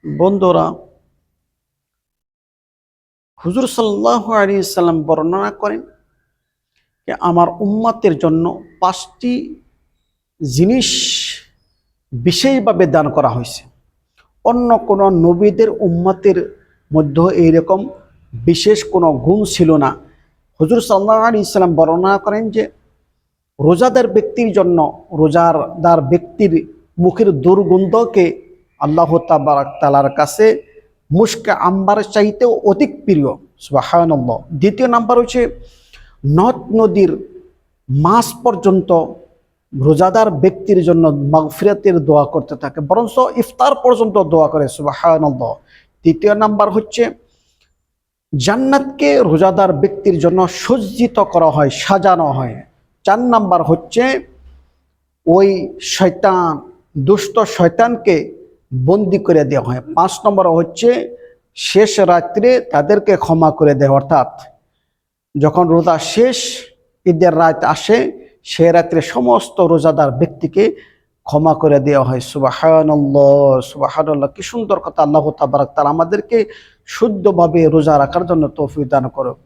বন্ধুরা, হুজুর সাল্লাল্লাহু আলাইহি সাল্লাম বর্ণনা করেন যে আমার উম্মতের জন্য 5টি জিনিস বিশেষভাবে দান করা হয়েছে। অন্য কোন নবীদের উম্মতের মধ্যে এইরকম বিশেষ কোনো গুণ ছিল না। হুজুর সাল্লাল্লাহু আলাইহি সাল্লাম বর্ণনা করেন যে রোজাদার ব্যক্তির জন্য, রোজাদার ব্যক্তির মুখের দুর্গন্ধকে আল্লাহ তাআলার কাছে মুশকে আম্বার চাইতেও অধিক প্রিয়। সুবহানাল্লাহ। দ্বিতীয় নাম্বার হচ্ছে নদ নদীর মাছ পর্যন্ত রোজাদার ব্যক্তির জন্য মাগফিরাতের দোয়া করতে থাকে, বরঞ্চ ইফতার পর্যন্ত দোয়া করে। সুবহানাল্লাহ। তৃতীয় নাম্বার হচ্ছে জান্নাতকে রোজাদার ব্যক্তির জন্য সজ্জিত করা হয়, সাজানো হয়। 4 নাম্বার হচ্ছে ওই শয়তান, দুষ্ট শয়তানকে বন্দি করে দেওয়া হয়। 5 নম্বর হচ্ছে শেষ রাত্রে তাদেরকে ক্ষমা করে দেয়, অর্থাৎ যখন রোজা শেষ, ঈদের রাত আসে, সে রাত্রে সমস্ত রোজাদার ব্যক্তিকে ক্ষমা করে দেওয়া হয়। সুবহানাল্লাহ, সুবহানাল্লাহ। কি সুন্দর কথা। আল্লাহ তাবারাক তাআলা আমাদেরকে শুদ্ধভাবে রোজা রাখার জন্য তৌফিক দান করুক।